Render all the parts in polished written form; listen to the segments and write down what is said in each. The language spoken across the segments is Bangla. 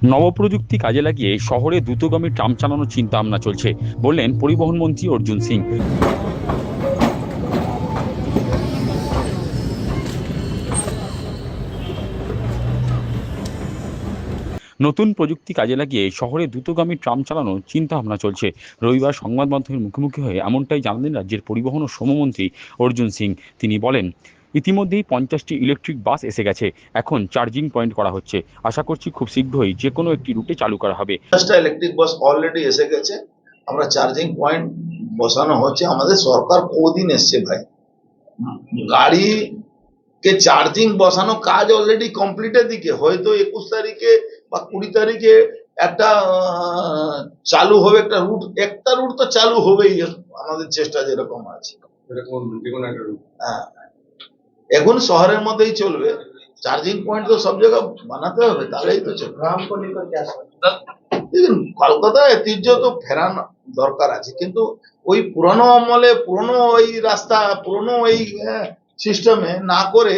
নবপ্রযুক্তি কাজে লাগিয়ে শহরে দ্রুতগামী ট্রাম চালানোর চিন্তা ভাবনা চলছে, বললেন পরিবহন মন্ত্রী অর্জুন সিং। নতুন প্রযুক্তি কাজে লাগিয়ে শহরে দ্রুতগামী ট্রাম চালানোর চিন্তা ভাবনা চলছে। রবিবার সংবাদ মাধ্যমের মুখোমুখি হয়ে এমনটাই জানালেন রাজ্যের পরিবহন ও শ্রমমন্ত্রী অর্জুন সিং। তিনি বলেন, ইতিমধ্যেই 50টি ইলেকট্রিক বাস এসে গেছে, এখন চার্জিং পয়েন্ট করা হচ্ছে। আশা করছি খুব শীঘ্রই যে কোনো একটি রুটে চালু করা হবে। ইলেকট্রিক বাস অলরেডি এসে গেছে, আমরা চার্জিং পয়েন্ট বসানো হচ্ছে। আমাদের সরকার কদিন এসছে ভাই, গাড়ি কে চার্জিং বসানো কাজ অলরেডি কমপ্লিটের দিকে, হয়তো 21 তারিখে বা 20 তারিখে একটা চালু হবে, একটা রুট তো চালু হবেই, আমাদের চেষ্টা যেরকম আছে। হ্যাঁ, এখন শহরের মধ্যেই চলবে, চার্জিং পয়েন্ট তো সব জায়গায় বানাতে হবে, তাহলেই তো চলবে। দেখুন, কলকাতায় ঐতিহ্য তো ফেরান দরকার আছে, কিন্তু ওই পুরনো আমলে পুরনো ওই রাস্তা পুরনো ওই সিস্টেমে না করে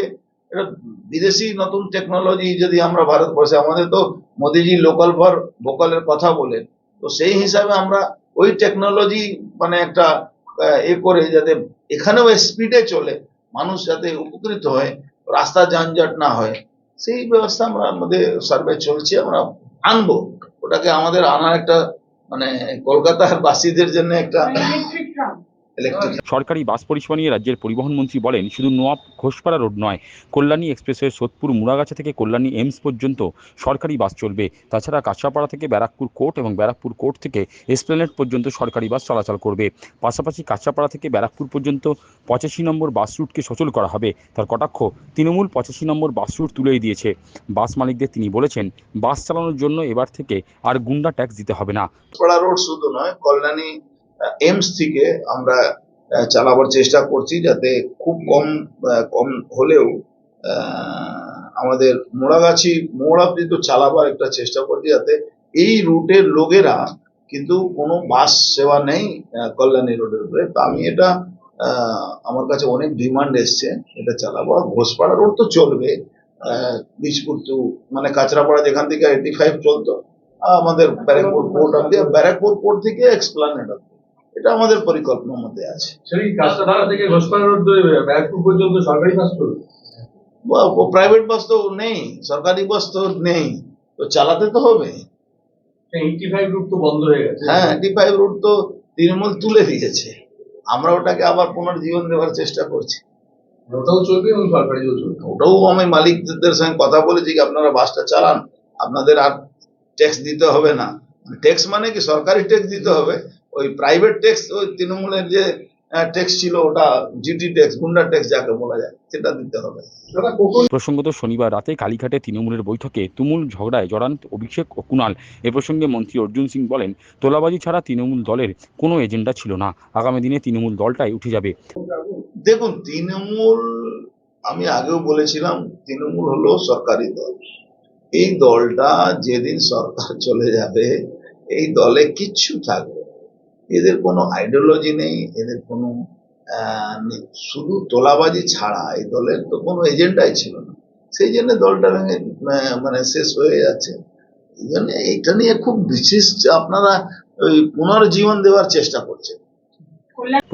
বিদেশি নতুন টেকনোলজি যদি আমরা ভারতবর্ষে, আমাদের তো মোদিজি লোকাল ফর ভোকালের কথা বলেন, তো সেই হিসাবে আমরা ওই টেকনোলজি মানে একটা করে যাতে এখানেও স্পিডে চলে, মানুষ যাতে উপকৃত হয়, রাস্তা যানজট না হয়, সেই ব্যবস্থা আমরা আমাদের সার্ভে চলছে, আমরা আনবো ওটাকে। আমাদের আনার একটা মানে কলকাতার বাসীদের জন্য একটা সরকারি বাস পরিষেবা নিয়ে রাজ্যের পরিবহন মন্ত্রী বলেন, শুধু নোয়াব ঘোষপাড়া রোড নয়, কল্যাণী এক্সপ্রেসওয়ে সোদপুর মুড়াগাছা থেকে কল্যাণী এইমস পর্যন্ত সরকারি বাস চলবে। তাছাড়া কাঁচরাপাড়া থেকে ব্যারাকপুর কোর্ট এবং ব্যারাকপুর কোর্ট থেকে এসপ্ল্যানেড পর্যন্ত সরকারি বাস চলাচল করবে। পাশাপাশি কাঁচরাপাড়া থেকে ব্যারাকপুর পর্যন্ত 85 নম্বর বাস রুটকে সচল করা হবে। তার কটাক্ষ, তৃণমূল 85 নম্বর বাস রুট তুলেই দিয়েছে। বাস মালিকদের তিনি বলেছেন, বাস চালানোর জন্য এবার থেকে আর গুন্ডা ট্যাক্স দিতে হবে না। রোড শুধু নয়, কল্যাণী এইমস থেকে আমরা চালাবার চেষ্টা করছি, যাতে খুব কম হলেও আমাদের মোড়াগাছি মোড় অব্দি তো চালাবার একটা চেষ্টা করছি, যাতে এই রুটের লোকেরা কিন্তু কোনো বাস সেবা নেই কল্যাণী রোডের উপরে। তো আমি এটা আমার কাছে অনেক ডিমান্ড এসছে, এটা চালাবো। ঘোষপাড়া রোড তো চলবে, বীজপুর টু মানে কাঁচরাপাড়া যেখান থেকে 85 চলতো, আমাদের ব্যারাকপুর পোর্ট অব্দি, ব্যারাকপুর পোর্ট থেকে এক্সপ্ল্যানেড অব্দি, এটা আমাদের পরিকল্পনার মধ্যে আছে। সেই কাঁচরাপাড়া থেকে ঘোষপাড়া রোড ব্যারাকপুর পর্যন্ত সরকারি বাস চলবে, প্রাইভেট বাস তো নেই, সরকারি বাস তো নেই, তো চালাতে তো হবে। 85 রুট তো বন্ধ হয়ে গেছে। হ্যাঁ, 85 রুট তো তৃণমূল তুলে দিয়েছে, আমরা ওটাকে আবার পুনর্জীবন দেওয়ার চেষ্টা করছি। ওটাও চলবে এবং সরকারিও চলবে। ওটাও আমি মালিকদের সঙ্গে কথা বলেছি যে আপনারা বাসটা চালান, আপনাদের আর ট্যাক্স দিতে হবে না। ট্যাক্স মানে কি, সরকারি ট্যাক্স দিতে হবে, ওই প্রাইভেট ট্যাক্স ওই তৃণমূলের যে ট্যাক্স ছিল, ওটা জিটি ট্যাক্স, গুন্ডা ট্যাক্স যাকে বলা যায়, সেটা দিতে হবে। প্রসঙ্গত, শনিবার রাতে কালীঘাটে তৃণমূলের বৈঠকে তুমুল ঝগড়ায় জড়ান অভিষেক ও কুণাল। এ প্রসঙ্গে মন্ত্রী অর্জুন সিং বলেন, তোলাবাজি ছাড়া তৃণমূল দলের কোনো এজেন্ডা ছিল না, আগামী দিনে তৃণমূল দলটাই উঠে যাবে। দেখুন, তৃণমূল, আমি আগেও বলেছিলাম, তৃণমূল হলো সরকারি দল। এই দলটা যেদিন সরকার চলে যাবে, এই দলে কিচ্ছু থাকবে, এদের কোনো আইডিওলজি নেই, এদের কোনো শুধু তোলাবাজি ছাড়া এই দলের তো কোনো এজেন্ডাই ছিল না। সেই জন্য দলটা ভেঙে মানে শেষ হয়ে যাচ্ছে। এই জন্য এইটা নিয়ে খুব বিশেষ আপনারা ওই পুনর্জীবন দেওয়ার চেষ্টা করছেন।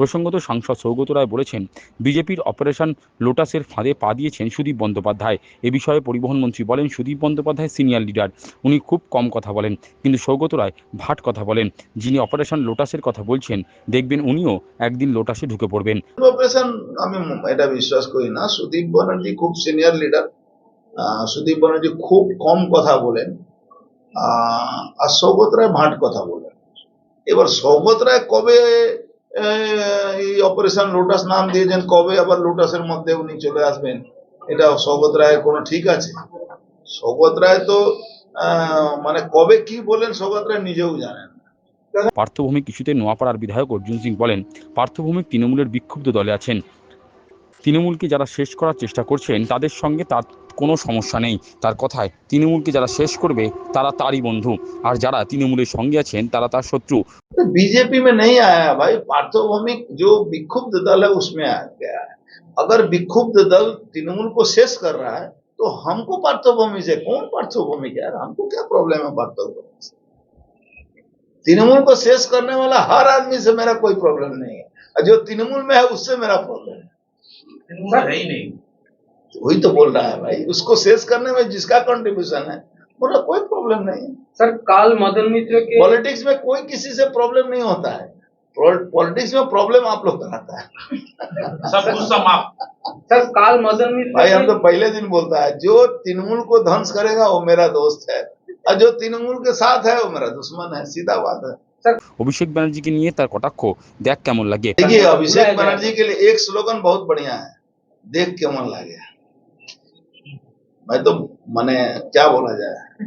প্রসঙ্গত, সাংসদ সৌগত রায় বলেছেন, বিজেপির অপারেশন লোটাসের ফাঁদে পা দিয়েছেন সুদীপ বন্দ্যোপাধ্যায়। এ বিষয়ে পরিবহন মন্ত্রী বলেন, সুদীপ বন্দ্যোপাধ্যায় সিনিয়র লিডার, উনি খুব কম কথা বলেন, কিন্তু সৌগত রায় ভাট কথা বলেন। যিনি অপারেশন লোটাসের কথা বলছেন, দেখবেন উনিও একদিন লোটাসে ঢুকে পড়বেন। অপারেশন আমি এটা বিশ্বাস করি না। সুদীপ ব্যানার্জি খুব সিনিয়র লিডার, সুদীপ ব্যানার্জি খুব কম কথা বলেন, আর সৌগত রায় ভাট কথা বলেন। এবার সৌগত রায় কবে এই অপারেশন লোটাস নাম দিয়েছেন, কবে আবার লোটাসের মধ্যে উনি চলে আসবেন, এটা সৌগত রায়ের কোনো ঠিক আছে? সৌগত রায় তো মানে কবে কি বলেন সৌগত রায় নিজেও জানেন। পার্থভৌমিক ইস্যুতে নোয়াপাড়ার বিধায়ক অর্জুন সিং বলেন, পার্থভৌমিক তৃণমূলের বিক্ষুব্ধ দলে আছেন। তৃণমূলকে যারা শেষ করার চেষ্টা করছেন তাদের সঙ্গে তার কোনো সমস্যা নেই। তার কথায়, তৃণমূলকে যারা শেষ করবে তারা তারই বন্ধু, আর যারা তৃণমূলের সঙ্গে আছেন তারা তার শত্রু। बीजेपी में नहीं आया भाई, पार्थभौमिक जो विक्षुब्ध दल है उसमें आ गया है। अगर विक्षुब्ध दल तृणमूल को शेष कर रहा है तो हमको पार्थभूमि से कौन पार्थभूमि का यार, हमको क्या प्रॉब्लम है पार्थभूमि से? तृणमूल को शेष करने वाला हर आदमी से मेरा कोई प्रॉब्लम नहीं है, और जो तृणमूल में है उससे मेरा प्रॉब्लम है। है ही नहीं। वही तो बोल रहा है भाई, उसको शेष करने में जिसका कंट्रीब्यूशन है मेरा कोई प्रॉब्लम नहीं है। सर काल मदन मित्र के पॉलिटिक्स में कोई किसी से प्रॉब्लम नहीं होता है, पॉलिटिक्स में प्रॉब्लम आप लोग कराता है। सब कुछ समाप्त। सर काल मदन मित्र भाई हम के- तो पहले दिन बोलता है, जो तृणमूल को ध्वंस करेगा वो मेरा दोस्त है, और जो तृणमूल के साथ है वो मेरा दुश्मन है, सीधा बात है। অভিষেক ব্যানার্জিকে নিয়ে তার কটাক্ষ দেখ কেমন লাগে। देखिए अभिषेक बनर्जी के लिए एक स्लोगन बहुत बढ़िया है, देख के मन लगे। मैं तो माने क्या बोला जाए।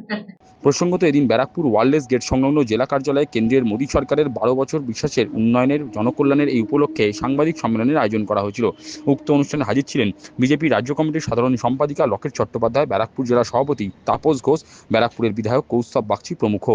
প্রসঙ্গত এদিন ব্যারাকপুর ওয়ারলেস গেট সংলগ্ন জেলা কার্যালয়ে কেন্দ্রের মোদী সরকারের 12 বছর বিশ্বাসের উন্নয়নের জনকল্যাণের এই উপলক্ষে সাংবাদিক সম্মেলনের আয়োজন করা হয়েছিল। উক্ত অনুষ্ঠানে হাজির ছিলেন বিজেপি রাজ্য কমিটির সাধারণ সম্পাদিকা লকেট চট্টোপাধ্যায়, ব্যারাকপুর জেলা সভাপতি তাপস ঘোষ, ব্যারাকপুরের বিধায়ক কৌস্তব বাগচি প্রমুখ।